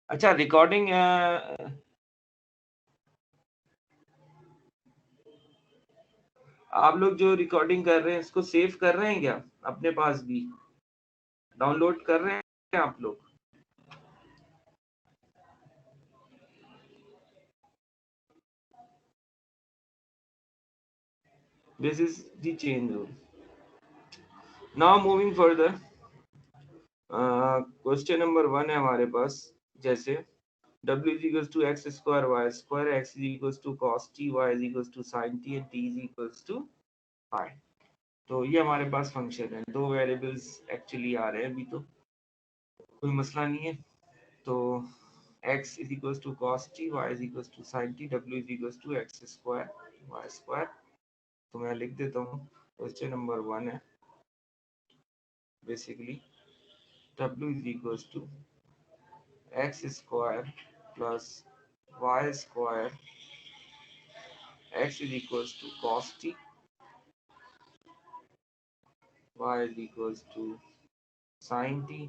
अच्छा रिकॉर्डिंग आप लोग जो रिकॉर्डिंग कर रहे हैं इसको सेव कर रहे हैं क्या अपने पास भी, डाउनलोड कर रहे हैं आप लोग? This is the change rule. Now moving further, question number 1 है हमारे पास. जैसे w is equals to x square y square, x is equals to cos t, y is equals to sin t and t is equals to pi. तो ये हमारे पास function है, दो variables actually आ रहे हैं अभी, तो कोई मसला नहीं है. तो x is equals to cos t, y is equals to sin t, w is equals to x square y square. तो मैं लिख देता हूँ. क्वेश्चन नंबर 1 है basically w is equals to x square plus y square, x is equals to cos t, y is equals to sin t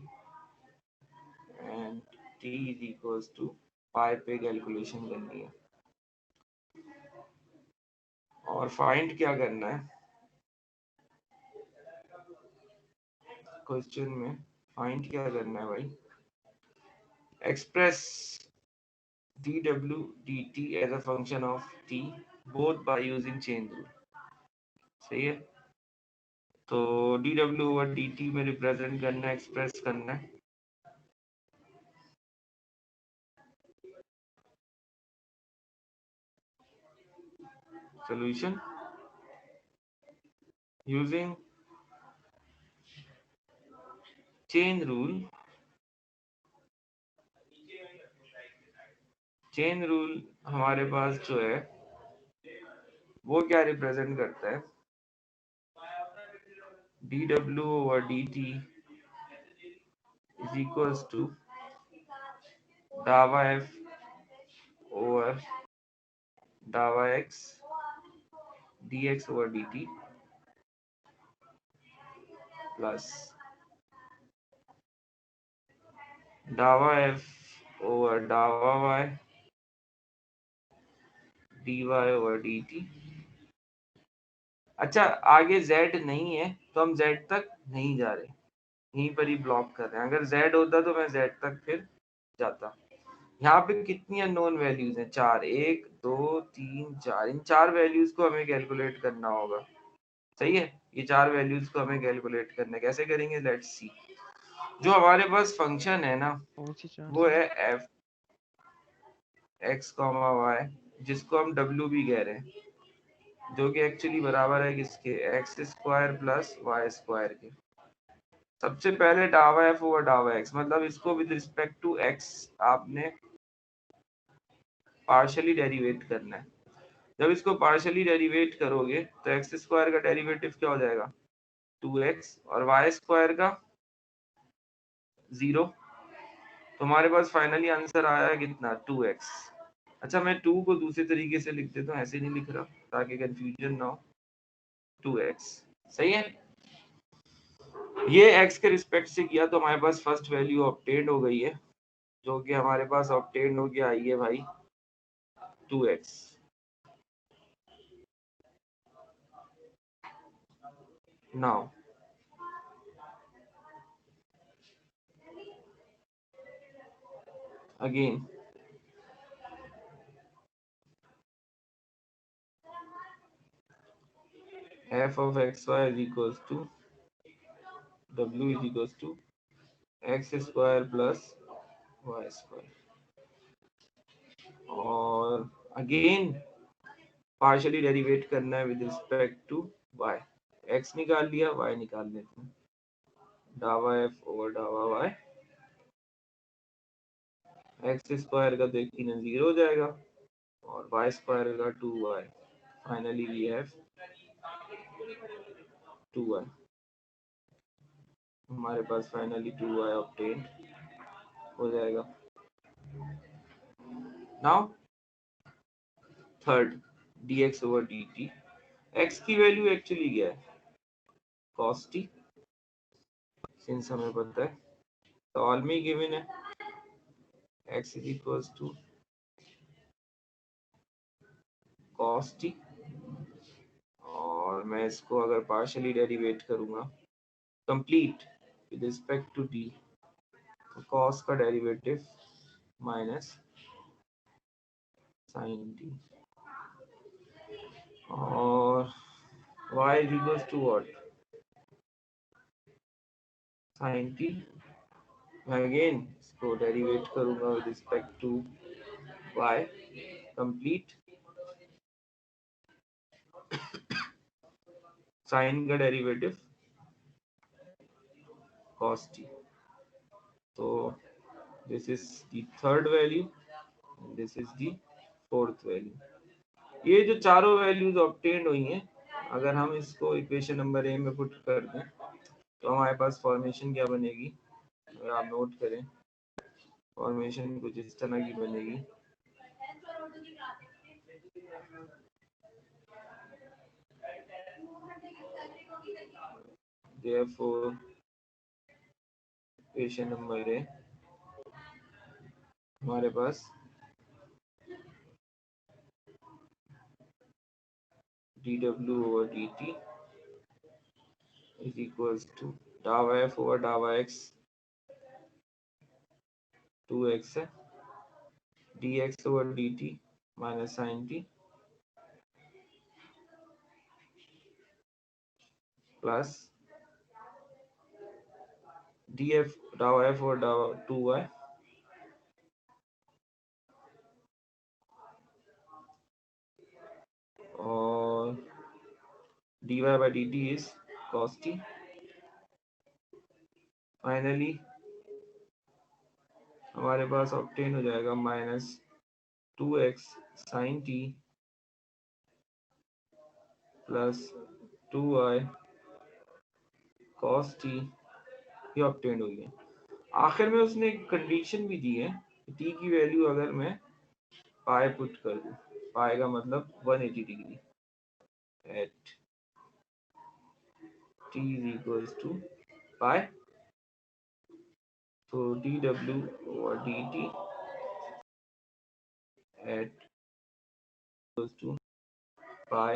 and t is equals to pi पे calculation करनी है. और find क्या करना है question में, find क्या करना है भाई, express dw dt as a function of t both by using chain rule. सही है. तो dw और dt में रिप्रेजेंट करना है, एक्सप्रेस करना है. Solution using chain rule. Chain rule हमारे पास जो है वो क्या रिप्रेजेंट करता है, dw over dt is equals to dava f over dava x dx over dt plus dava f over dava y dy over dt. अच्छा आगे z नहीं है तो हम z तक नहीं जा रहे, यहीं पर ही ब्लॉक कर रहे हैं. अगर z होता तो मैं z तक फिर जाता. यहाँ पे कितनी अननोन वैल्यूज हैं, 4, 1 2 3 4. इन 4 वैल्यूज को हमें कैलकुलेट करना होगा. सही है. ये 4 वैल्यूज को हमें कैलकुलेट करना है. कैसे करेंगे, लेट्स सी. जो हमारे पास फंक्शन है ना कौन सी 4 वो सर? है f x y, जिसको हम w भी कह रहे हैं, जो कि एक्चुअली बराबर है किसके, x square plus y square के. सबसे पहले डावा एफ ओवर डावा एक्स, मतलब इसको विद रिस्पेक्ट टू एक्स आपने पार्शियली डेरिवेट करना है. जब इसको पार्शियली डेरिवेट करोगे तो एक्स स्क्वायर का डेरिवेटिव क्या हो जाएगा, 2x, और वाई स्क्वायर का 0. तो हमारे पास फाइनली आंसर आया है कितना, 2x. अच्छा मैं 2 को दूसरे तरीके से लिख देता हूँ, ऐसे नहीं लिख रहा ताकि कंफ्यूजन ना हो. 2x सही है. ये x के रिस्पेक्ट से किया तो हमारे पास फर्स्ट वैल्यू ऑब्टेन्ड हो गई है, जो कि हमारे पास ऑब्टेन्ड हो गया आई है भाई 2x. Now again f of xy is equals to w is equals to x square plus y square. और अगेन पार्शियली डेरिवेट करना है with respect to y. x निकाल लिया, y निकाल लेते हैं. डावा f ओवर डावा y, एक्स स्क्वायर का तो एक 0 हो जाएगा और y स्क्वायर का 2y. Finally we have 2y. हमारे पास फाइनली 2y ऑब्टेन्ड हो जाएगा. Now third dx over dt. x की वैल्यू एक्चुअली क्या है, cos t, सिंस हमें पता है, तो ऑल में गिवन है. x is equals to cos t, और मैं इसको अगर पार्शियली डेरिवेट करूंगा complete with respect to t, तो cos का डेरिवेटिव माइनस sin t, और y is equals to what, sin t। मैं अगेन इसको डेरिवेट करूंगा with respect to y, complete sine का डेरिवेटिव cos t। तो this is the third value, this is the fourth value. ये जो चारों values obtained हुई हैं, अगर हम इसको इक्वेशन नंबर ए में पुट कर दें तो हमारे पास फॉर्मेशन क्या बनेगी, अगर आप नोट करें, फॉर्मेशन कुछ इस तरह की बनेगी। Therefore, इक्वेशन नंबर ए हमारे पास dw over dt is equals to डाw f over डाw x 2x है, dx over dt minus sin t plus df डाw f over डाw 2y और dy by dt is cos t। Finally हमारे पास obtain हो जाएगा minus 2x sin t plus 2y cos t, ये obtain हो गया। आखिर में उसने एक कंडीशन भी दी है, t की वैल्यू अगर मैं पाई पुट कर दूं, पाई का मतलब 180 degree, at t is equals to pi, so dw over dt at equals to pi,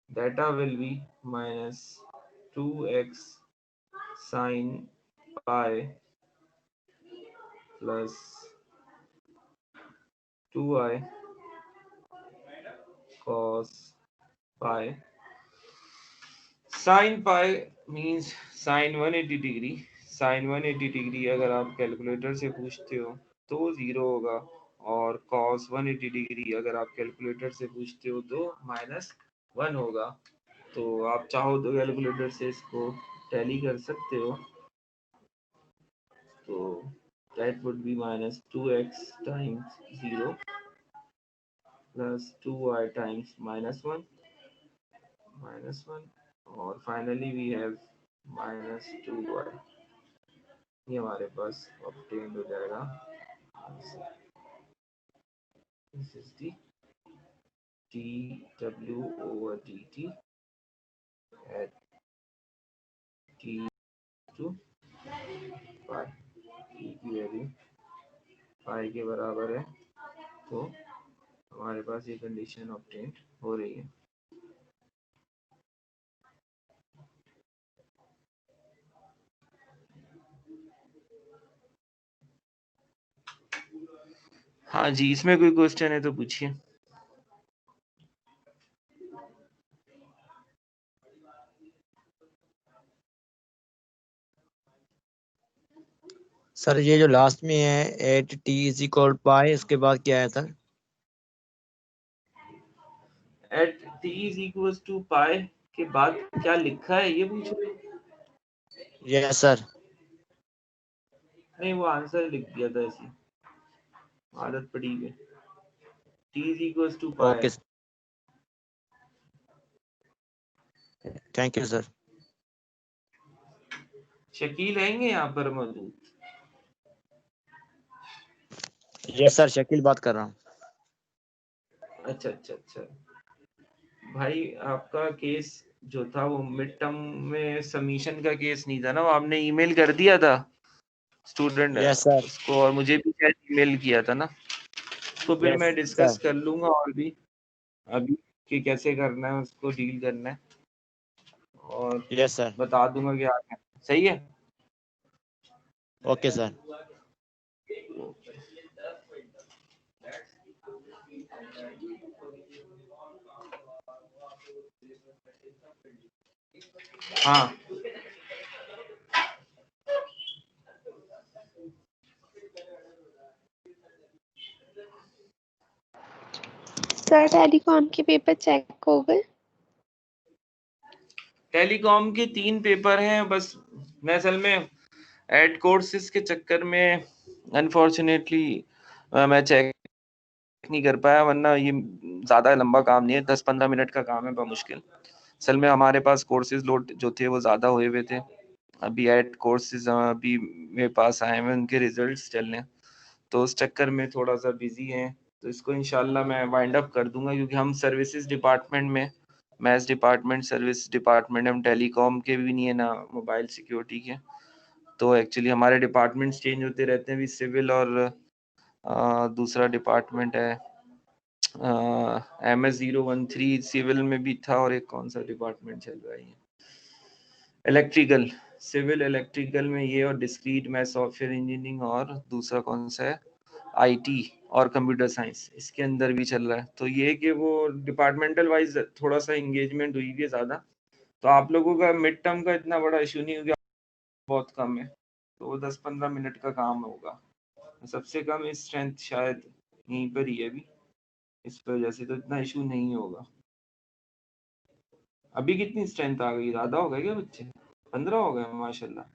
data will be minus 2x sin pi plus 2y cos pi। sin pi means sin 180 degree, sin 180 degree अगर आप calculator से पूछते हो तो 0 होगा, और cos 180 degree अगर आप कैलकुलेटर से पूछते हो तो -1 होगा। तो आप चाहो तो कैलकुलेटर से इसको टैली कर सकते हो, तो that would be minus 2x times 0 plus 2y times -1 और फाइनली वी हैव -2y। ये हमारे पास ऑब्टेन्ड हो जाएगा। This is the dw over dt at t to pi, t की वैल्यू पाई के बराबर है, तो हमारे पास ये कंडीशन ऑब्टेन्ड हो रही है। हाँ जी, इसमें कोई क्वेश्चन है तो पूछिए। सर ये जो लास्ट में है at T is equal pi, इसके बाद क्या है sir? At t is equals to pi के बाद क्या लिखा है ये पूछ रहे हो? Yes sir. नहीं, वो आंसर लिख दिया था, ऐसी आदत पड़ी है। t is equals to pi. Okay, thank you sir. Shakeel आएंगे यहाँ पर मौजूद? यस सर, शकील बात कर रहा हूँ। अच्छा अच्छा अच्छा भाई, आपका केस जो था वो मिड टर्म में सबमिशन का केस नहीं था ना, वो आपने ईमेल कर दिया था। Student yes sir. उसको, और मुझे भी शायद ईमेल किया था ना, उसको फिर मैं यस डिस्कस सर। कर लूंगा और भी अभी कि कैसे करना है, उसको डील करना है, और यस सर। बता दूंगा कि क्या है। सही है। Okay sir. हाँ सर टेलीकॉम के पेपर चेक हो गए? टेलीकॉम के 3 पेपर हैं बस। मैं असल में एड कोर्सेज के चक्कर में अनफॉर्चुनेटली मैं चेक नहीं कर पाया, वरना ये ज्यादा लंबा काम नहीं है, 10-15 मिनट का काम है बमुश्किल। असल में हमारे पास कोर्सेज लोड जो थे वो ज्यादा हुए हुए थे। अभी एड कोर्सेज अभी मेरे पास आए हैं, उनके रिजल्ट्स चलने, तो उस चक्कर में थोड़ा सा बिजी हैं। तो इसको इंशाल्लाह मैं वाइंड अप कर दूंगा, क्योंकि हम सर्विसेज डिपार्टमेंट में, मैथ्स डिपार्टमेंट, सर्विस डिपार्टमेंट, हम टेलीकॉम के भी नहीं है ना मोबाइल सिक्योरिटी के। तो एक्चुअली हमारे डिपार्टमेंट्स चेंज होते रहते हैं, भी सिविल और दूसरा डिपार्टमेंट है MS013 सिविल में भी था, और एक कौन सा डिपार्टमेंट चल रहा है, इलेक्ट्रिकल, सिविल इलेक्ट्रिकल में ये, और डिस्क्रीट मैथ सॉफ्टवेयर इंजीनियरिंग, और दूसरा कौन सा है आईटी और कंप्यूटर साइंस, इसके अंदर भी चल रहा है। तो ये कि वो डिपार्टमेंटल वाइज थोड़ा सा इंगेजमेंट हुई है ज़्यादा। तो आप लोगों का मिड टर्म का इतना बड़ा इशू नहीं होगा, बहुत कम है, तो वो 10-15 मिनट का काम होगा। सबसे कम स्ट्रेंथ शायद यहीं पर ही है अभी, इस वजह से तो इतना इशू नहीं होगा। अभी कितनी स्ट्रेंथ आ गई, ज़्यादा हो गए क्या बच्चे? 15 हो गए माशाल्लाह,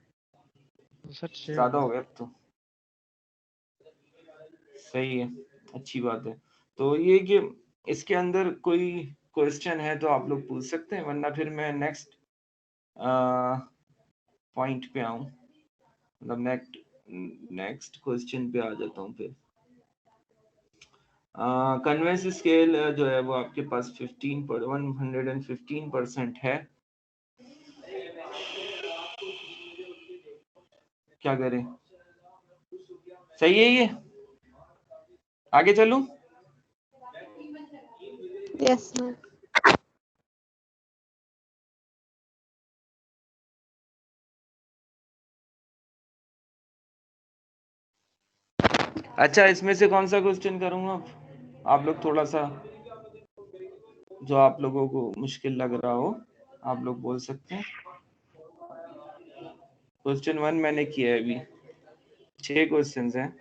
सर 6 ज़्यादा हो गए अब तो। सही है, अच्छी बात है। तो ये कि इसके अंदर कोई क्वेश्चन है तो आप लोग पूछ सकते हैं, वरना फिर मैं नेक्स्ट पॉइंट पे आऊं, मतलब नेक्स्ट क्वेश्चन पे आ जाता हूं फिर। कन्वेंस स्केल जो है वो आपके पास 115% है। क्या करें, सही है ये, आगे चलूं? Yes sir. अच्छा, इसमें से कौन सा क्वेश्चन करूंगा? आप लोग थोड़ा सा, जो आप लोगों को मुश्किल लग रहा हो आप लोग बोल सकते हैं। क्वेश्चन 1 मैंने किया है अभी, 6 क्वेश्चंस हैं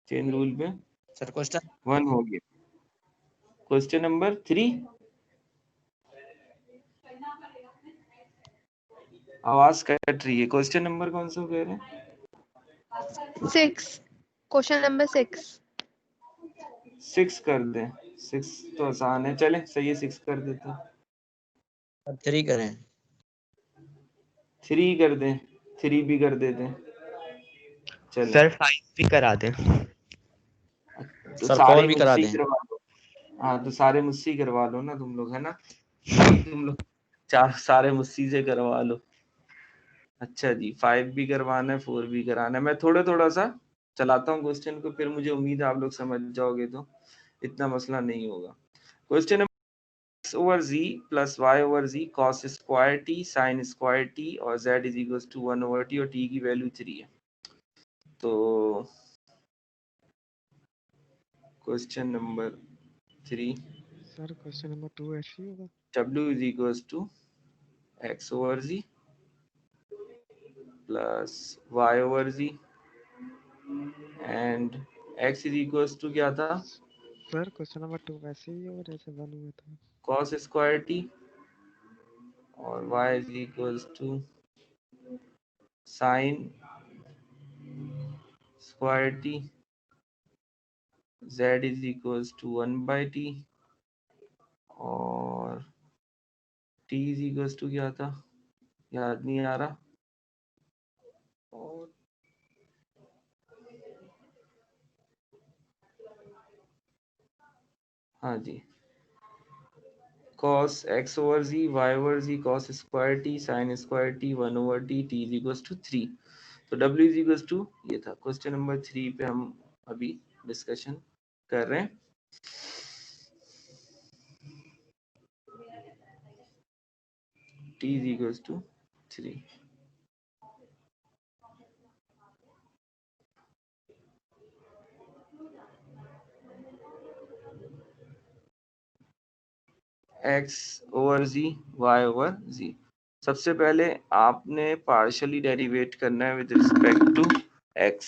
चेन रूल पे, सर क्वेश्चन 1 हो गया। क्वेश्चन नंबर 3, आवाज कट रही है, क्वेश्चन नंबर कौन सा कह रहे हैं? 6, क्वेश्चन नंबर 6। 6 कर दें, 6 तो आसान है, चले सही है, 6 कर देते हैं। 3 करें। 3 कर दें, 3 भी कर देते हैं, चले। सर 5 भी करा दें। तो सर सारे 4 भी करा मुझसे ही दें। करवा लो। हाँ, तो सारे मुझसे ही करवा लो ना तुम लोग, है ना भाई, तुम लोग चार सारे मुझसे से करवा लो। अच्छा जी, 5 भी करवाना है, 4 भी कराना है। मैं थोड़ा थोड़ा सा चलाता हूँ क्वेश्चन को, फिर मुझे उम्मीद है आप लोग समझ जाओगे, तो इतना मसला नहीं होगा। Question x over z plus y over z cos square t sin square t और z is equal to 1 over t, और t की वैल्यू 3 है। तो question number 3, sir question number 2 ऐसे ही होगा। w is equal to x over z plus y over z and x is equal to क्या था, सर क्वेश्चन नंबर 2 वैसे ही होगा जैसे 1 हुआ था। cos स्क्वायर t, और y is equal to sin square t, z is equal to 1 by t, और t is equal to क्या था, याद नहीं आ रहा। और हाँ जी, cos x over z, y over z, cos square t, sin square t, 1 over t, t is equal to 3। तो W इज इक्वल टू ये था। क्वेश्चन नंबर 3 पे हम अभी डिस्कशन कर रहे हैं। T is equals to 3. X over Z, Y over Z. सबसे पहले आपने पार्शियली डेरिवेट करना है with respect to x।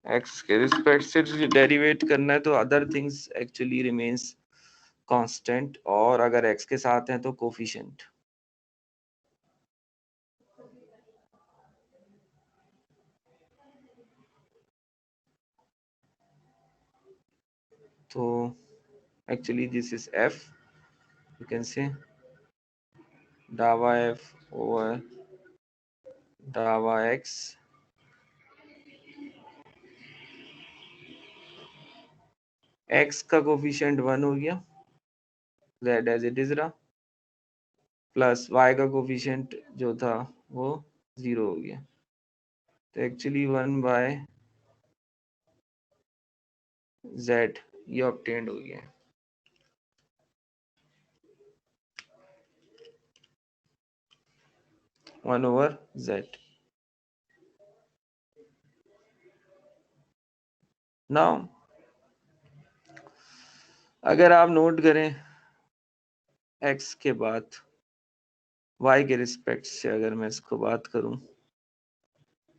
x के रिस्पेक्ट से डेरिवेट करना है तो other things actually remains constant, और अगर x के साथ हैं तो कोफिशिएंट। तो actually this is f, you can say dava f over dava x x का कोफिशिएंट 1 हो गया, z एज इट इज रहा, प्लस y का कोफिशिएंट जो था वो 0 हो गया। तो एक्चुअली 1 बाय z ये ऑब्टेन्ड हो गया। 1 over z। नाउ अगर आप नोट करें x के बाद y के रिस्पेक्ट से अगर मैं इसको बात करूं,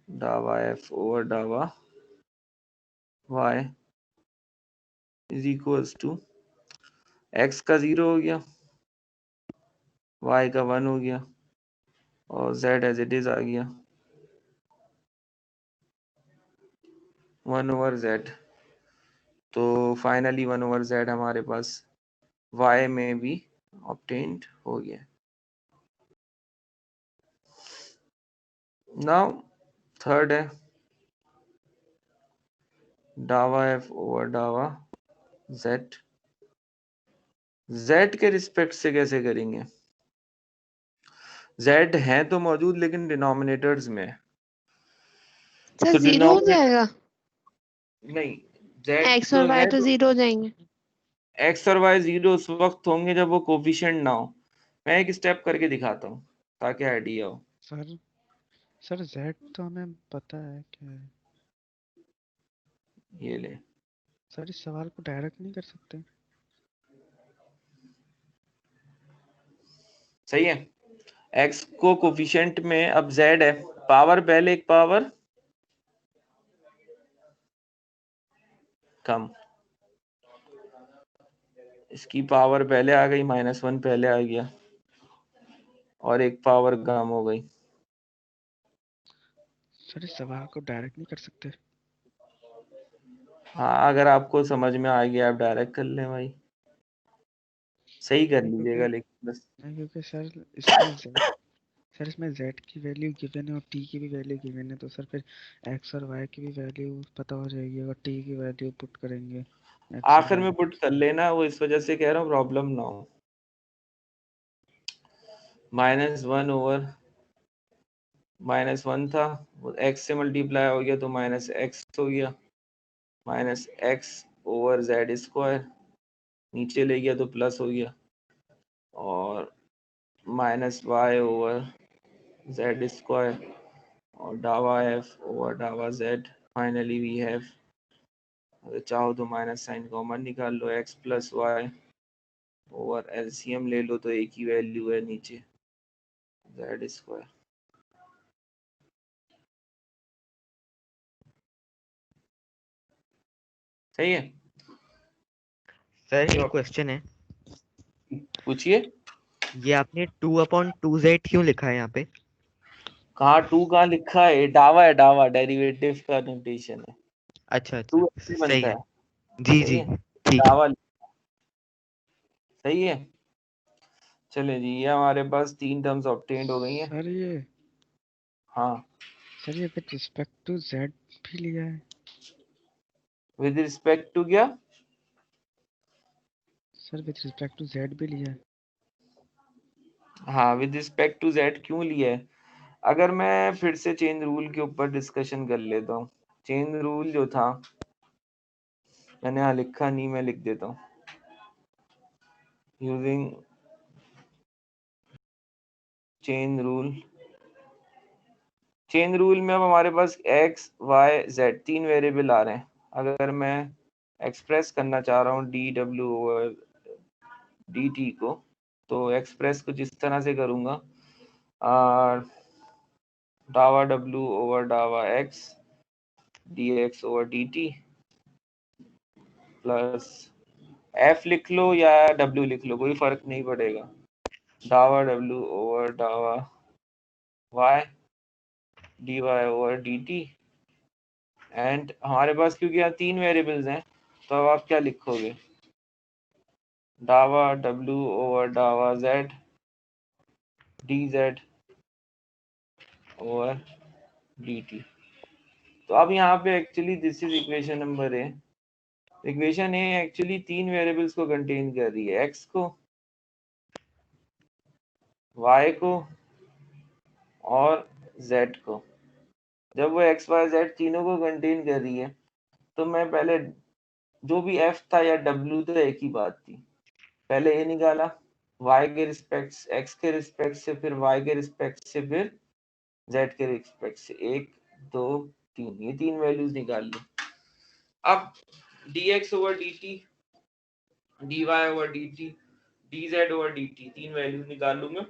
डावा f ओवर डावा y is equals to x का 0 हो गया, y का 1 हो गया और z एज इट इज आ गया 1 ओवर z। तो फाइनली 1 ओवर z हमारे पास y में भी ऑब्टेन्ड हो गया। नाउ थर्ड है डावा f ओवर डावा z। z के रिस्पेक्ट से कैसे करेंगे? z है तो मौजूद लेकिन डिनोमिनेटर्स में है। सर तो 0 हो जाएगा। नहीं, z x तो और y है तो तो 0 हो जाएंगे। x और y 0 उस वक्त होंगे जब वो कोफिशिएंट ना हो। मैं एक स्टेप करके दिखाता हूँ ताकि आइडिया हो। सर z तो हमें पता है क्या है। ये ले, सर इस सवाल को डायरेक्ट नहीं कर सकते। सही है। x को कोफिशिएंट में अब z है, पावर पहले एक पावर कम, इसकी पावर पहले आ गई, -1 पहले आ गया और एक पावर कम हो गई। सर इस सवाल को डायरेक्ट नहीं कर सकते। हाँ, अगर आपको समझ में आ गया आप डायरेक्ट कर लें भाई, सही कर नहीं लीजिएगा क्योंकि लेकिन बस। नहीं क्योंकि सर इसमें z की वैल्यू गिवन है और t की भी वैल्यू गिवन है, तो सर फिर x और y की भी वैल्यू पता हो जाएगी अगर t की वैल्यू पुट करेंगे x और आखिर y। में पुट कर लेना, वो इस वजह से कह रहा हूँ प्रॉब्लम ना हो। -1 ओवर -1 था, वो x से मल्टीप्लाई हो गया तो -x हो गया, -x ओवर z स्क्वायर, नीचे ले गया तो प्लस हो गया, और -y ओवर z स्क्वायर और डावा f ओवर डावा z। फाइनली वी हैव, अगर चाहो तो माइनस साइन कॉमन निकाल लो, x plus y over LCM ले लो तो एक ही वैल्यू है नीचे z स्क्वायर। सही है। सर एक क्वेश्चन है, पूछिए। ये आपने 2/2z क्यों लिखा है यहाँ पे? कहाँ 2 कहाँ लिखा है? डावा है, डावा डेरिवेटिव का नोटेशन है। अच्छा 2 अच्छा, ऐसे सही बनता है। है। जी सही जी, है, ठीक है। डावा। सही है। चले जी, ये हमारे पास 3 टर्म्स ऑब्टेन्ड हो गई हैं। हाँ, सर ये विद रिस्पेक्ट टू z भी लिया है। विद रिस्पेक्ट टू क्या? Sir with respect to z भी लिया है। हाँ, विद रिस्पेक्ट टू z क्यों लिया है? अगर मैं फिर से चेन रूल के ऊपर डिस्कशन कर लेता हूँ, चेन रूल जो था मैंने यहाँ लिखा नहीं, मैं लिख देता हूँ। Using chain rule, chain rule में अब हमारे पास x, y, z 3 वेरिएबल आ रहे हैं। अगर मैं एक्सप्रेस करना चाह रहा हूँ dw ओवर dt को, तो एक्सप्रेस कुछ इस तरह से करूँगा, डावा w ओवर डावा x dx over dt plus f लिख लो या w लिख लो, कोई फर्क नहीं पड़ेगा, डावा w ओवर डावा y dy over dt। And हमारे पास क्योंकि यहाँ 3 वेरिएबल्स हैं, तो अब आप क्या लिखोगे, डावा w ओवर डावा z dz ओवर dt। तो अब यहाँ पे actually this is equation number A. Equation A actually 3 variables को कंटेन कर रही है, x को, y को और z को। जब वो x y z तीनों को कंटेन कर रही है, तो मैं पहले जो भी f था या w था एक ही बात थी, पहले a निकाला y के रिस्पेक्ट, x के रिस्पेक्ट से, फिर y के रिस्पेक्ट से, फिर z के रिस्पेक्ट से, 1 2 3, ये 3 वैल्यूज निकाल ली। अब dx over dt, dy over dt, dz over dt 3 values निकाल लूंगा,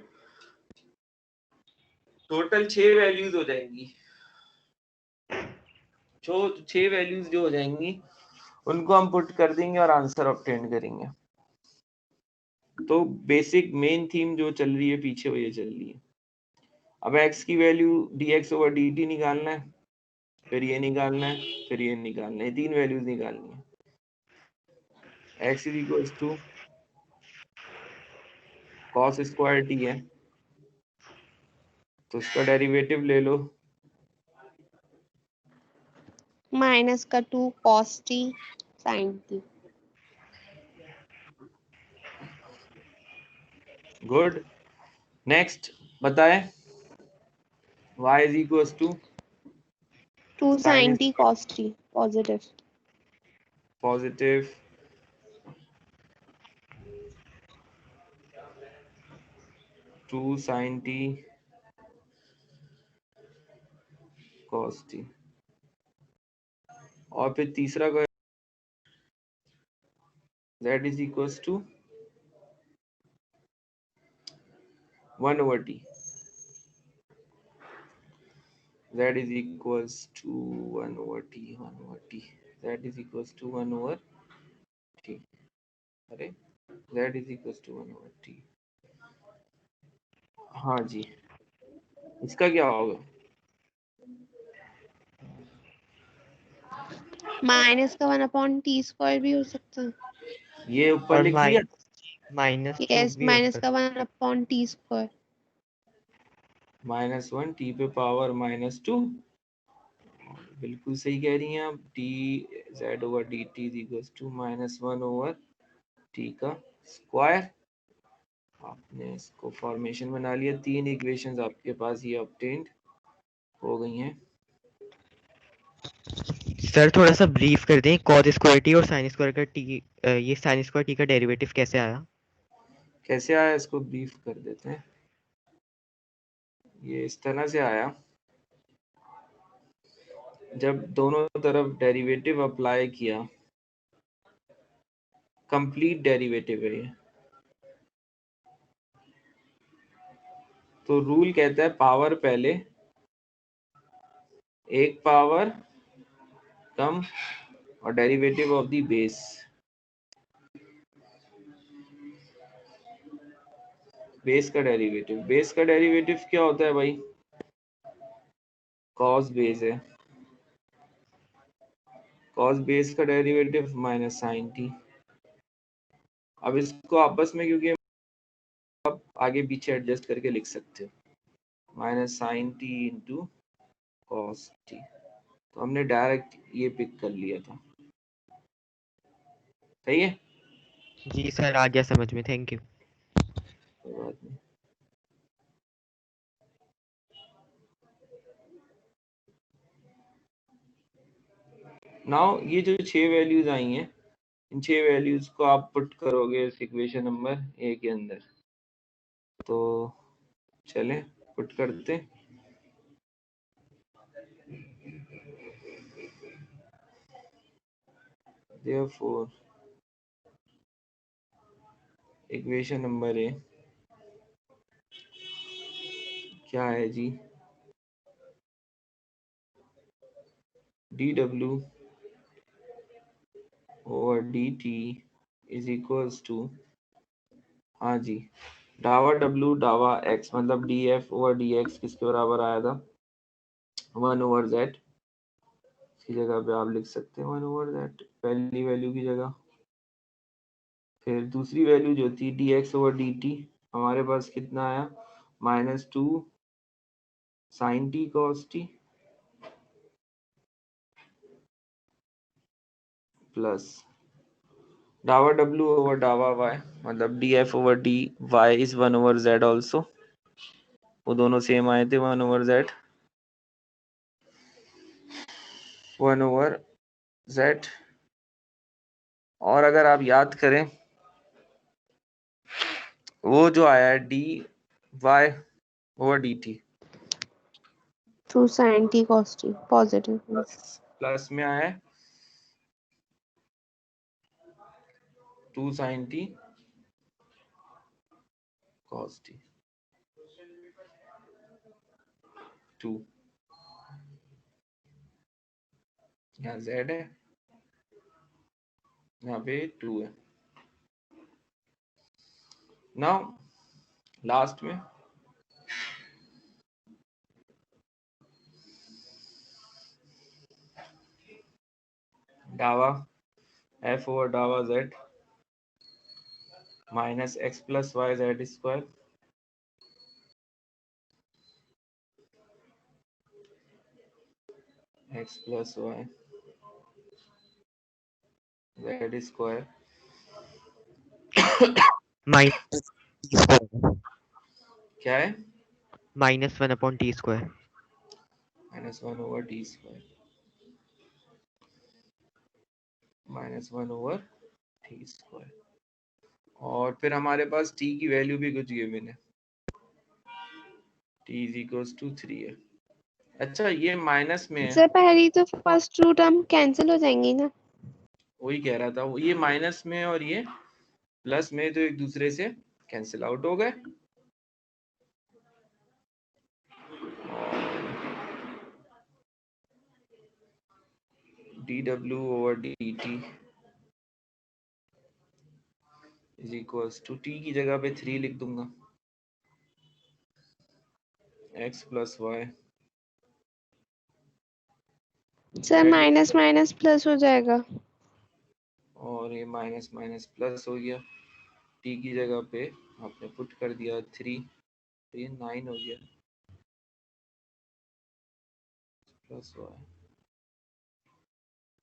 टोटल 6 वैल्यूज हो जाएंगी। जो 6 वैल्यूज जो हो जाएंगी उनको हम पुट कर देंगे और आंसर ऑब्टेन करेंगे। तो बेसिक मेन थीम जो चल रही है पीछे वो ये चल रही है। अब x की वैल्यू dx ओवर dt निकालना है, फिर ये निकालना है, फिर ये निकालना है, 3 वैल्यूज निकालनी है। x is equals to cos square t है, तो इसका डेरिवेटिव ले लो, माइनस का 2 cos t sin t। Good. Next बताएं, y is equals to 2 sin sine t cos t positive. Positive 2 sin t cos t, और फिर तीसरा का z is equals to 1 over t, z is equals to 1 over t, 1 over t, z is equals to 1 over t, अरे z is equals to 1 over t, हाँ जी, इसका क्या होगा, minus का 1/t² भी हो सकता है। ये ऊपर और लिख दिया, -2 यस, भी हो माइनस सकता का 1/t²। -1 t पे पावर -2, बिल्कुल सही कह रही हैं आप, t z over d t is equals to -1 over t का स्क्वायर। आपने इसको फॉर्मेशन बना लिया, 3 इक्वेशंस आपके पास ये ऑब्टेन्ड हो गई हैं। सर थोड़ा सा ब्रीफ कर दें, cos स्क्वायर टी और sin स्क्वायर का टी, ये sin स्क्वायर टी का डेरिवेटिव कैसे आया? कैसे आया इसको ब्रीफ कर देते हैं। ये इस तरह से आया, जब दोनों तरफ डेरिवेटिव अप्लाई किया, कंप्लीट डेरिवेटिव है ये, तो रूल कहता है पावर पहले, एक पावर कम और derivative of the base. Base का डेरिवेटिव क्या होता है भाई, कॉस बेस है, कॉस बेस का डेरिवेटिव माइनस साइन टी। अब इसको आपस में क्योंकि आप आगे पीछे एडजस्ट करके लिख सकते हो, minus sine t into cos t, तो हमने डायरेक्ट ये पिक कर लिया था। सही है, जी सर आ गया समझ में, थैंक यू। कोई बात नहीं। नाउ ये जो 6 वैल्यूज आई हैं, इन 6 वैल्यूज को आप पुट करोगे इस इक्वेशन नंबर ए के अंदर। तो चलें पुट करते हैं। Therefore, इक्वेशन नंबर ए क्या है जी? dw over dt is equals to, हाँ जी, डावा w डावा x मतलब df over dx किसके बराबर आया था? 1 over z की जगह पे आप लिख सकते हैं 1 over z पहली वैल्यू की जगह। फिर दूसरी वैल्यू जो थी dx over dt हमारे पास कितना आया? -2 sin t cos t plus डावा w over डावा y मतलब df over dy is 1 over z also, वो दोनों सेम आए थे 1 over z 1 over z। और अगर आप याद करें वो जो आया है dy over dt two sin t cos t positive. Plus में आया है 2 sin t cos t 2, यहाँ z है, यहाँ पे 2 है। नाउ लास्ट में डावा f over डावा z minus x plus y z square x plus y z square minus t square क्या है? -1/t square. -1 over t square -1 over t square. और फिर हमारे पास t की वैल्यू भी कुछ गिवन है, t इज इक्वल्स टू 3 है। अच्छा ये माइनस में है, सर पहली तो फर्स्ट टू टर्म कैंसिल हो जाएंगी ना? वही कह रहा था, ये माइनस में और ये प्लस में तो एक दूसरे से कैंसिल आउट हो गए। dw over dt is equals to t की जगह पे 3 लिख दूंगा, x plus y sir minus minus plus हो जाएगा। और ये माइनस माइनस प्लस हो गया, t की जगह पे आपने पुट कर दिया 3 तो ये 9 हो गया प्लस वाई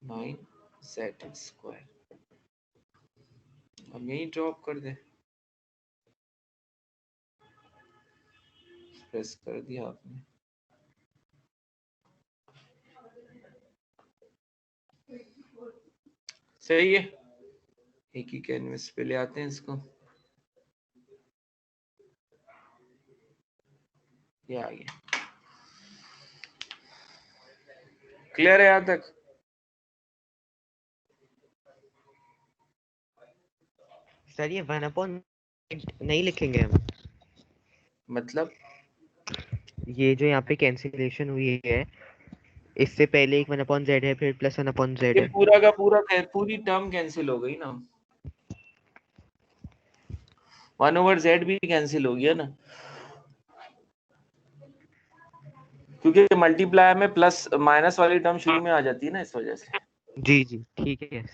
9 z स्क्वायर। अब यही ड्रॉप कर दे, प्रेस कर दिया आपने। सही है, एक ही कैनवस पे ले आते हैं इसको, ये आ गया। क्लियर है यहाँ तक? सर ये 1/, नहीं लिखेंगे हम? मतलब ये जो यहाँ पे कैंसिलेशन हुई है इससे पहले एक 1/z है, फिर प्लस 1/z ये है। पूरा का पूरा पूरी टर्म कैंसिल हो गई ना, 1 over z भी कैंसिल हो गया ना, क्योंकि मल्टीप्लाई में प्लस माइनस वाली टर्म शुरू में आ जाती है ना, इस वजह से। जी जी ठीक है।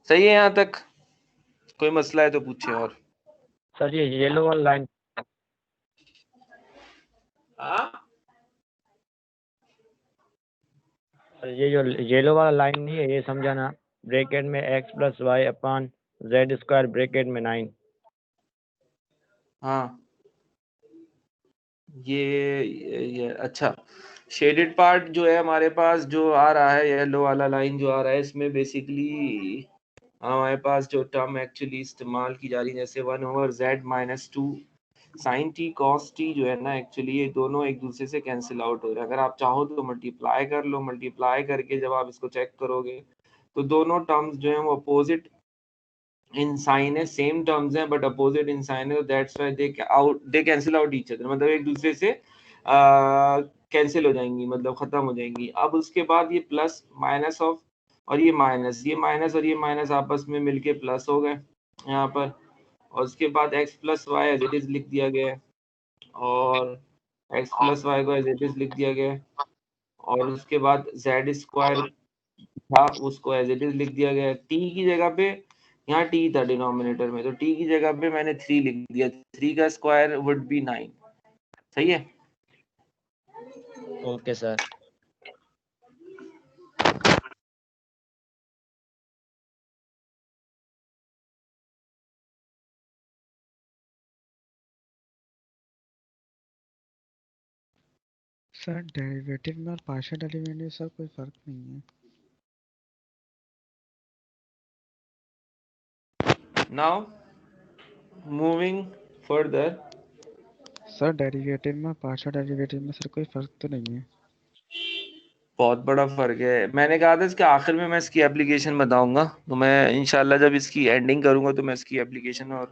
सही है यहाँ तक? कोई मसला है तो पूछे। और सर ये येलो वाला लाइन, ये जो येलो वाला लाइन नहीं है ये समझाना, ब्रैकेट में x plus y upon z square bracket में 9। हाँ ये अच्छा, शेडेड पार्ट जो है हमारे पास जो आ रहा है, येलो वाला लाइन जो आ रहा है, इसमें बेसिकली हमारे पास जो टर्म एक्चुअली इस्तेमाल की जा रही है, जैसे 1/z-2 sin t cos t जो है ना, एक्चुअली ये दोनों एक दूसरे से कैंसिल आउट हो रहे हैं। अगर आप चाहो तो मल्टीप्लाई कर लो, मल्टीप्लाई करके जब आप इसको चेक करोगे तो दोनों टर्म्स जो है वो अपोजिट इन साइन है, सेम टर्म्स हैं बट अपोजिट इन साइन है, that's why they cancel out each other, मतलब एक दूसरे से कैंसिल हो जाएंगी, मतलब खत्म हो जाएंगी। अब उसके बाद ये प्लस माइनस ऑफ और ये माइनस और ये माइनस आपस में मिलके प्लस हो गए यहाँ पर, और उसके बाद x plus y as it is लिख दिया गया है, और x प्लस वाई को एज इट इज लिख दिया गया है, और उसके बाद z स्क्वायर था उसको एज इट इज लिख दिया गया है। t की जगह पे, यहाँ t था डिनोमिनेटर में, तो t की जगह पे मैंने 3 लिख दिया, 3 का स्क्वायर वुड बी 9। सही है? Okay sir. सर डेरिवेटिव में और पार्शियल डेरिवेटिव में सर कोई फर्क नहीं है। Now moving further, sir derivative में और पार्शियल डेरिवेटिव में सर कोई फर्क तो नहीं है। बहुत बड़ा फर्क है। मैंने कहा था इसके आखिर में मैं इसकी एप्लीकेशन बताऊंगा, तो मैं इंशाल्लाह जब इसकी एंडिंग करूंगा तो मैं इसकी एप्लीकेशन और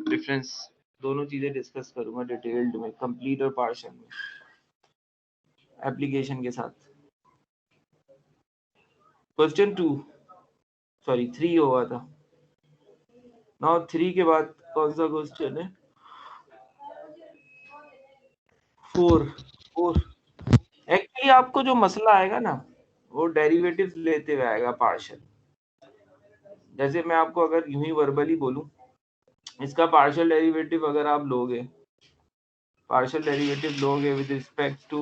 डिफरेंस दोनों चीजें डिस्कस करूंगा डिटेल्ड में, कंप्लीट और पार्शियल में, एप्लीकेशन के साथ। क्वेश्चन 2 सॉरी 3 हुआ था, नाउ 3 के बाद कौन सा क्वेश्चन है? 4। एक्चुअली आपको जो मसला आएगा ना, वो डेरिवेटिव्स लेते हुए आएगा पार्शियल। जैसे मैं आपको अगर यूं ही वर्बली बोलूं, इसका पार्शियल डेरिवेटिव अगर आप लोगे, पार्शियल डेरिवेटिव लोगे विद रिस्पेक्ट टू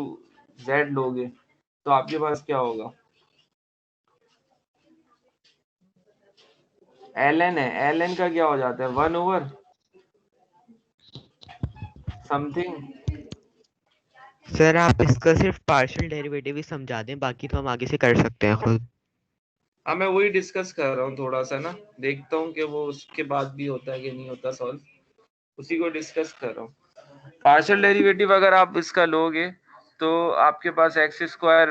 z लोगे, तो आपके पास क्या होगा? ln है, ln का क्या हो जाता है? 1 ओवर समथिंग। सर आप इसका सिर्फ पार्शियल डेरिवेटिव ही समझा दें, बाकी तो हम आगे से कर सकते हैं खुद। हाँ, मैं वही डिस्कस कर रहा हूँ थोड़ा सा ना, देखता हूँ कि वो उसके बाद भी होता है कि नहीं होता सॉल्व, उसी को डिस्कस कर रहा हूँ। पार्शियल डेरिवेटिव अगर आप इसका लोगे तो आपके पास x square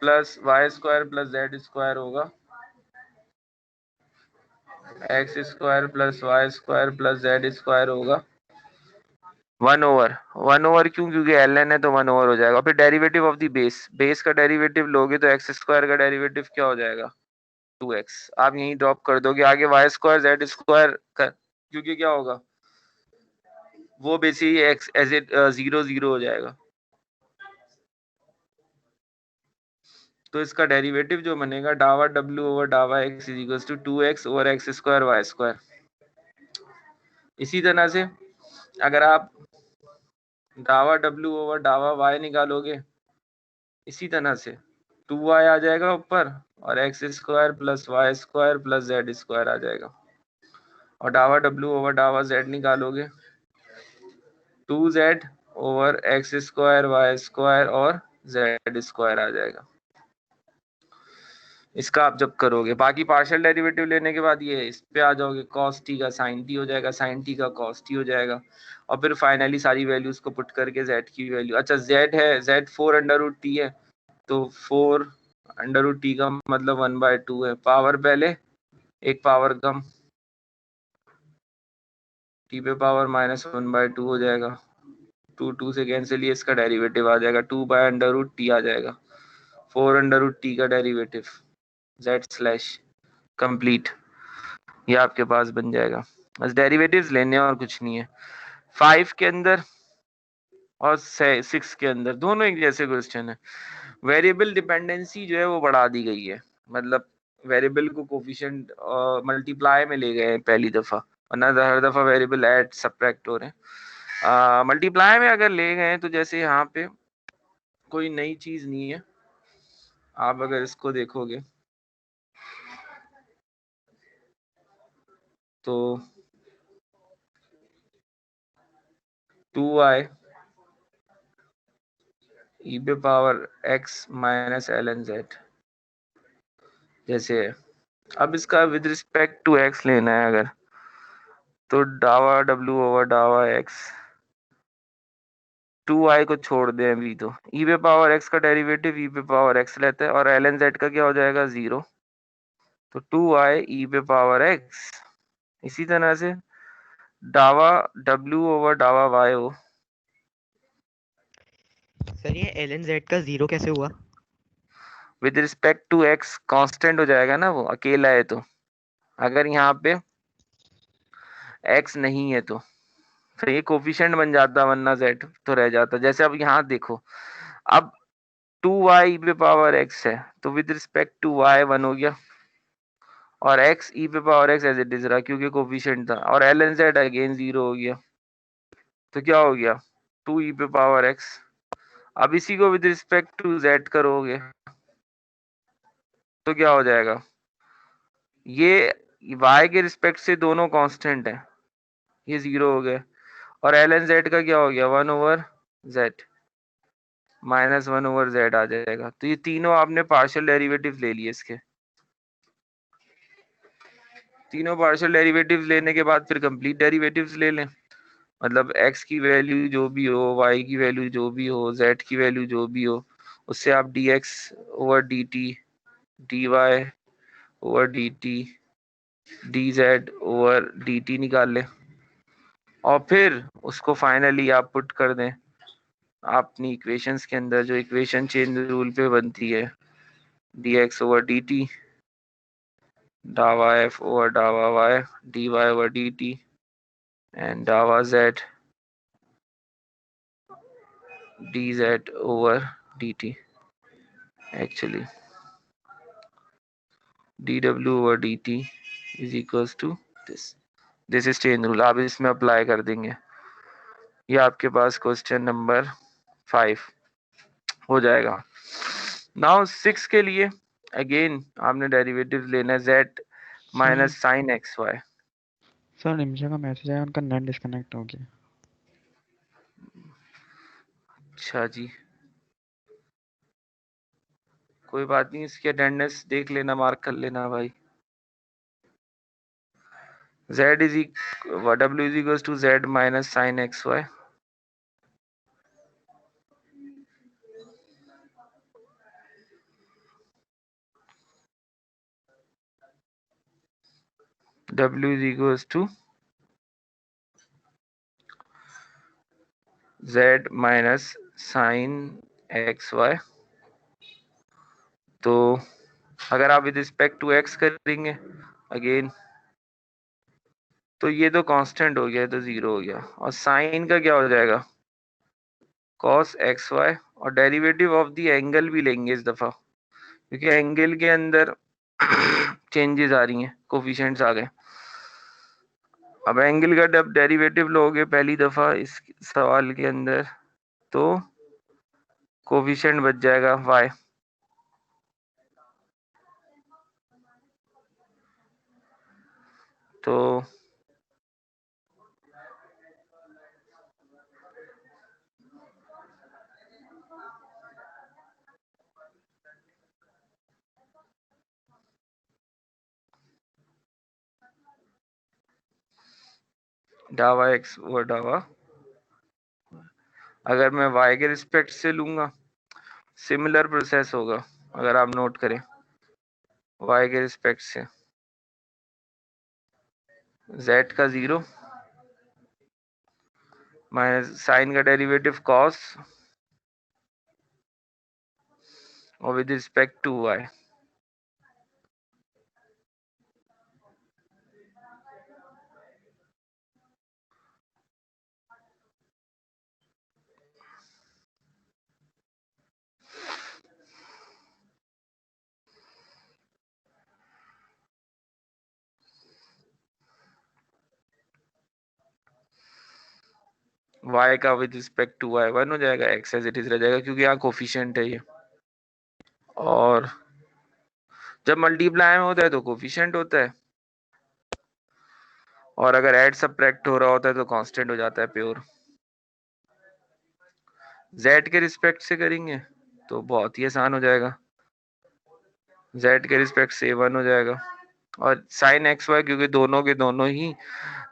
plus y square plus z square होगा, x square plus y square plus z square होगा 1 ओवर क्यों? क्योंकि ln है तो 1 ओवर हो जाएगा। फिर डेरिवेटिव ऑफ द बेस का डेरिवेटिव लोगे तो एक्स स्क्वायर का डेरिवेटिव क्या हो जाएगा? 2x। आप यहीं ड्रॉप कर दोगे, आगे वाई स्क्वायर जेड स्क्वायर, क्योंकि क्या होगा वो बेसिकली एक्स एज इट 0 हो जाएगा। तो इसका डेरिवेटिव जो बनेगा डावा w ओवर डावा x is equal to 2x over x square y square. इसी तरह से अगर आप डावा w ओवर डावा y निकालोगे, इसी तरह से 2y आ जाएगा ऊपर, और x square plus y square plus z square आ जाएगा, और डावा w ओवर डावा z निकालोगे 2z over x square y square और जेड स्क्वायर आ जाएगा। इसका आप जब करोगे, बाकी पार्शियल डेरिवेटिव लेने के बाद ये इस पे आ जाओगे, cos t का sin t हो जाएगा, sin t का cos t हो जाएगा, और फिर फाइनली सारी वैल्यूज को पुट करके z की वैल्यू, अच्छा z है, z 4√t है, तो 4√t का मतलब 1/2 है, पावर पहले एक पावर कम, t पे पावर -1/2 हो जाएगा, 2 से कैंसिल, ये इसका डेरिवेटिव आ जाएगा, 2/√t आ जाएगा, 4√t का डेरिवेटिव z स्लैश कंप्लीट, ये आपके पास बन जाएगा। बस डेरिवेटिव्स लेने और कुछ नहीं है। 5 के अंदर और 6 के अंदर दोनों एक जैसे क्वेश्चन है। वेरिएबल डिपेंडेंसी जो है वो बढ़ा दी गई है, मतलब वेरिएबल को कोफिशिएंट मल्टीप्लाई में ले गए हैं पहली दफा, वरना हर दफा वेरिएबल ऐड सब्ट्रैक्ट हो रहे हैं। मल्टीप्लाई में अगर ले गए तो जैसे यहाँ पे कोई नई चीज नहीं है, आप अगर इसको देखोगे तो 2y e पे power x minus ln z जैसे है। अब इसका विद रिस्पेक्ट टू x लेना है अगर, तो डावा w ओवर डावा x, 2y को छोड़ दें अभी, तो e पे पावर x का डेरिवेटिव e पे पावर x लेता है, और ln z का क्या हो जाएगा 0, तो 2y e पे पावर x। इसी तरह से डावा w ओवर डावा y हो, सर ये ln z का 0 कैसे हुआ? With respect to x constant हो जाएगा ना, वो अकेला है तो। अगर यहाँ पे x नहीं है तो फिर ये कोफिशिएंट बन जाता, वरना z तो रह जाता। जैसे अब यहाँ देखो, अब 2y e पे पावर x है, तो विद रिस्पेक्ट टू y 1 हो गया, और x e पे power x as it is रहा क्योंकि कोफिशिएंट था, और ln z अगेन 0 हो गया, तो क्या हो गया 2 e पे पावर x। अब इसी को विद रिस्पेक्ट टू z करोगे तो क्या हो जाएगा, ये y के रिस्पेक्ट से दोनों कांस्टेंट है, ये 0 हो गए, और ln z का क्या हो गया 1 over z minus 1 over z आ जाएगा। तो ये तीनों आपने पार्शियल डेरिवेटिव ले लिए इसके, तीनों पार्शियल डेरिवेटिव्स लेने के बाद फिर कंप्लीट डेरिवेटिव्स ले लें, मतलब x की वैल्यू जो भी हो, y की वैल्यू जो भी हो, z की वैल्यू जो भी हो, उससे आप dx over dt, dy over dt, dz over dt निकाल लें, और फिर उसको फाइनली आप पुट कर दें अपनी इक्वेशंस के अंदर, जो इक्वेशन चेन रूल पे बनती है, dx ओवर dt, डावा f ओवर डावा y, dy over dt, and डावा z dz over dt, actually dw over dt is equals to this is chain rule। आप इसमें अप्लाई कर देंगे, ये आपके पास क्वेश्चन नंबर 5 हो जाएगा। नाउ 6 के लिए अगेन आपने डेरिवेटिव लेना है z minus sine x y. Sir Nimisha का मैसेज आया, उनका नेट डिस्कनेक्ट हो गया। अच्छा जी, कोई बात नहीं, इसकी अटेंडेंस देख लेना, मार्क कर लेना भाई। z is w is equals to z minus sine x y, w is equals to z minus sine x y. तो अगर आप विद रिस्पेक्ट टू x करेंगे अगेन, तो ये तो कांस्टेंट हो गया, तो 0 हो गया, और साइन का क्या हो जाएगा cos एक्स वाई, और डेरिवेटिव ऑफ द एंगल भी लेंगे इस दफा, क्योंकि एंगल के अंदर चेंजेस आ रही हैं, कोफिशिएंट्स आ गए। अब एंगल का जब डेरिवेटिव लोगे पहली दफा इस सवाल के अंदर, तो कोफिशिएंट बच जाएगा y, तो डावा x ओवर डावा, अगर मैं y के रिस्पेक्ट से लूंगा सिमिलर प्रोसेस होगा, अगर आप नोट करें y के रिस्पेक्ट से z का 0 माइनस साइन का डेरिवेटिव cos और with respect to y, y का विद रिस्पेक्ट टू y 1 हो जाएगा, x एज इट इज रह जाएगा क्योंकि यहाँ कोफिशिएंट है ये, और जब मल्टीप्लाई में होता है तो कोफिशिएंट होता है, और अगर ऐड सबट्रैक्ट हो रहा होता है तो कांस्टेंट हो जाता है प्योर। z के रिस्पेक्ट से करेंगे तो बहुत ही आसान हो जाएगा, z के रिस्पेक्ट से 1 हो जाएगा, और साइन एक्स वाई क्योंकि दोनों के दोनों ही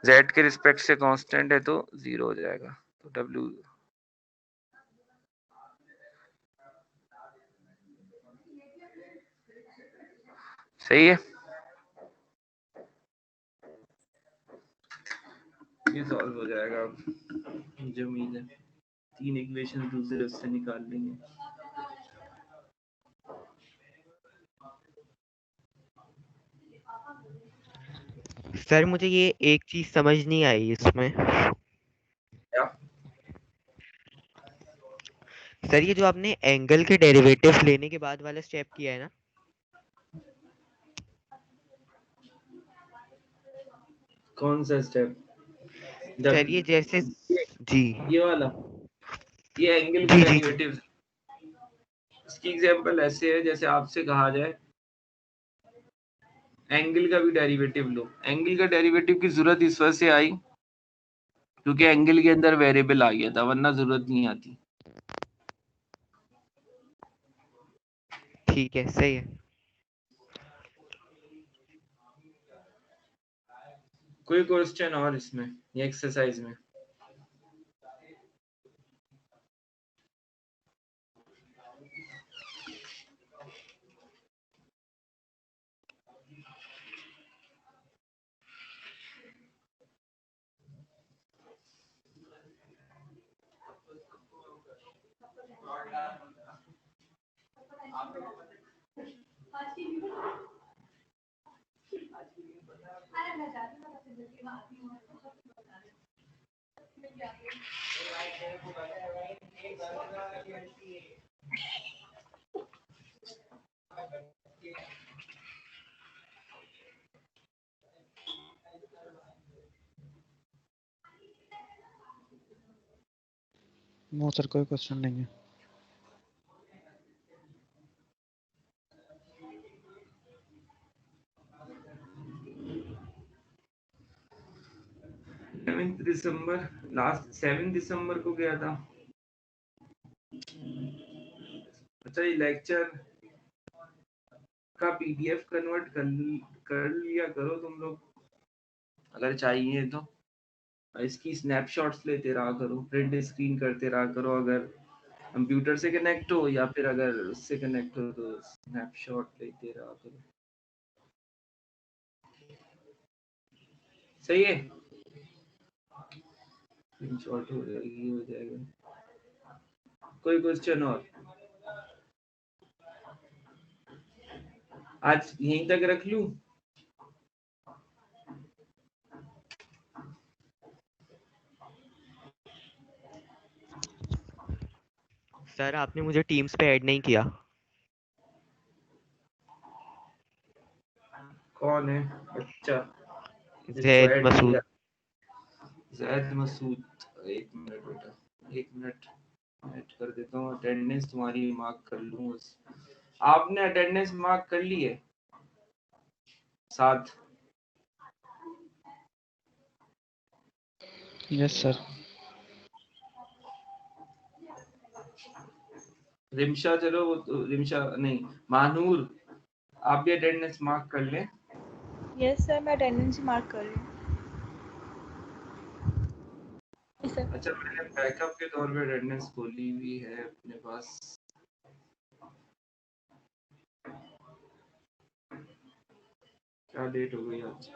z के रिस्पेक्ट से कांस्टेंट है तो 0 हो जाएगा। तो w सही है, ये सॉल्व हो जाएगा। अब मुझे उम्मीद है 3 इक्वेशन दूसरे उससे निकाल लेंगे। सर मुझे ये एक चीज समझ नहीं आई इसमें। क्या? सर ये जो आपने एंगल के डेरिवेटिव्स लेने के बाद वाला स्टेप किया है ना, कौन सा स्टेप? सर ये जैसे जी ये वाला, ये एंगल के जी जी जी डेरिवेटिव। इसकी एग्जांपल ऐसे है जैसे आपसे कहा जाए एंगल का भी डेरिवेटिव लो। एंगल का डेरिवेटिव की जरूरत इस वजह से आई क्योंकि एंगल के अंदर वेरिएबल आ गया था, वरना जरूरत नहीं आती। ठीक है, सही है। कोई क्वेश्चन और इसमें ये एक्सरसाइज में? नो सर, कोई क्वेश्चन नहीं है। दिसंबर, लास्ट 7 दिसंबर को गया था। अच्छा, ये लेक्चर का पीडीएफ कन्वर्ट कर लिया करो तुम लोग, अगर चाहिए तो। इसकी स्नैपशॉट्स लेते रहा करो, प्रिंट स्क्रीन करते रहा करो, अगर कंप्यूटर से कनेक्ट हो या फिर अगर उससे कनेक्ट हो तो स्नैपशॉट लेते रहा करो। सही है, स्क्रीनशॉट हो जाएगी, हो जाएगा। कोई क्वेश्चन और? आज यहीं तक रख लूं? सर आपने मुझे टीम्स पे ऐड नहीं किया। कौन है बच्चा जिसको जैद ऐड मसूद। किया? जैद मसूद, एक मिनट बेटा, एक मिनट ऐड कर देता हूँ। अटेंडेंस तुम्हारी मार्क कर लूँ बस। आपने अटेंडेंस मार्क कर ली है? साथ यस सर। रिमशा, चलो वो तो रिमशा नहीं, महानूर, आप भी अटेंडेंस मार्क कर लें। यस सर, मैं अटेंडेंस मार्क कर रही हूँ। Yes sir. अच्छा, मैंने बैकअप के तौर पे अटेंडेंस खोली हुई है अपने पास। क्या डेट हो गई आज?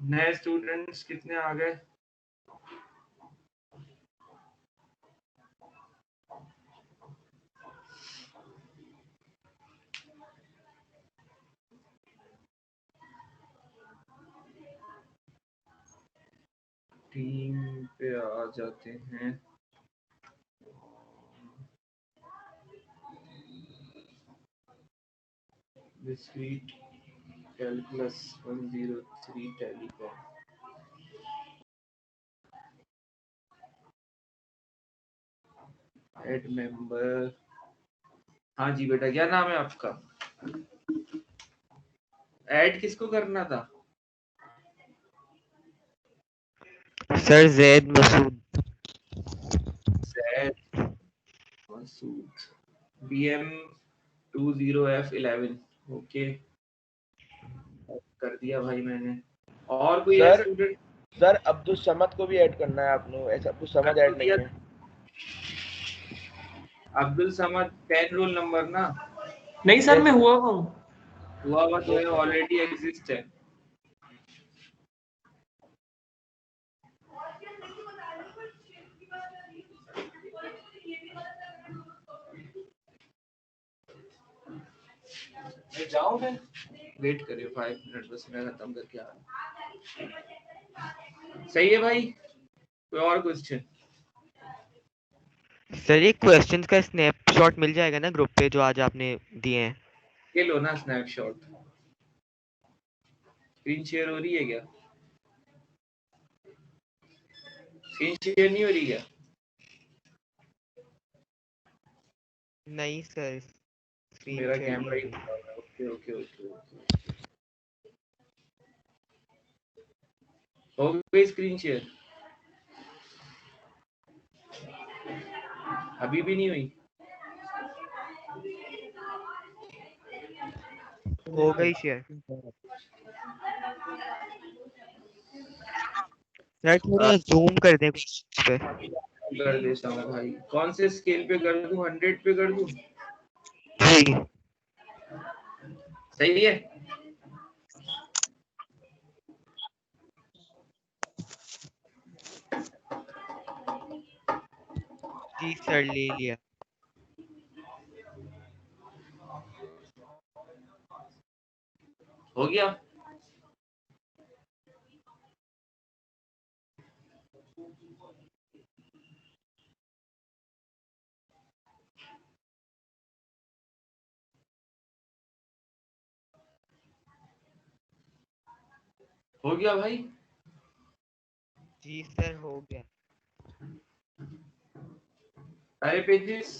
नए स्टूडेंट्स कितने आ गए? टीम पे आ जाते हैं। Discrete calculus 103 telecom. Add member. हाँ जी बेटा, क्या नाम है आपका? ऐड किसको करना था? Sir Zaid Masood. Zed Masood. BM 20F11. Okay, कर दिया भाई मैंने। और कोई है sir student? Sir Abdul Samad को भी ऐड करना है आपने, ऐसा अब्दुल समद ऐड नहीं है। अब्दुल समद 10 रोल नंबर ना? नहीं सर, मैं हुआ हूँ। हुआ तो है, ऑलरेडी एग्जिस्ट है। मैं जाऊं फिर? वेट करिए 5 मिनट बस, मैं खत्म करके आ रहा हूँ। सही है भाई, कोई और क्वेश्चन? सर ये क्वेश्चंस का स्नैपशॉट मिल जाएगा ना ग्रुप पे जो आज आपने दिए हैं? ये लो ना स्नैपशॉट। स्क्रीन शेयर हो रही है क्या? स्क्रीन शेयर नहीं हो रही क्या? नहीं सर, स्क्रीन मेरा शेयर नहीं कैमरा ही हो रही। खुला हुआ है। ओके ओके ओके ओके, हो गई स्क्रीन शेयर? अभी भी नहीं हुई? हो गई शेयर। सर थोड़ा जूम कर दें क्वेश्चंस पे। कर देता हूँ भाई। कौन से स्केल पे कर दूं? 100 पे कर दूं? जी सही है। जी सर, ले लिया। हो गया? हो गया भाई? जी सर, हो गया। सारे पेजेस?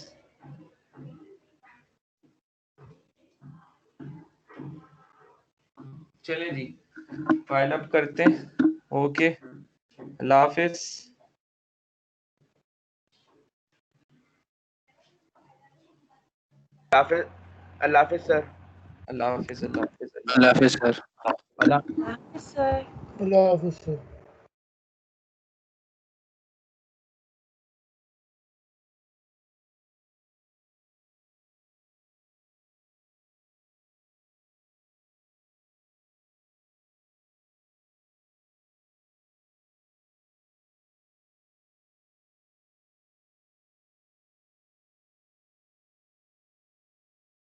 चले जी, फाइल अप करते हैं। ओके, अल्लाह हाफिज। अल्लाह हाफिज सर। अल्लाह हाफिज। अल्लाह हाफिज। अल्लाह हाफिज सर। सर अल्लाह हाफिज़ सर।